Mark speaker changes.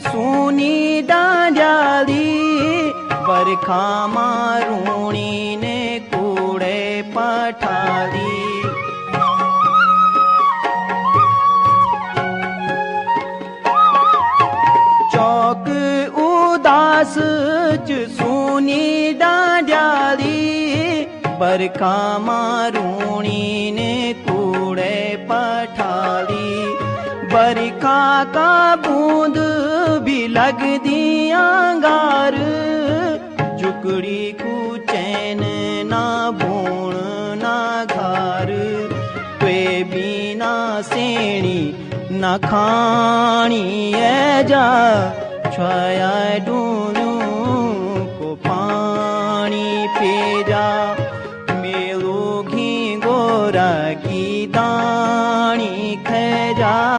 Speaker 1: सूनी डांडियाली बरखा मारूणी ने कूड़े पठाली चौक उदास सूनी डांडियाली बरखा मारूणी ने कूड़े पठाली बरखा का बूंद भी लग दिया गार जुकड़ी को चैन ना भूण ना घार वे बिना सेणी ना खाणी जा छया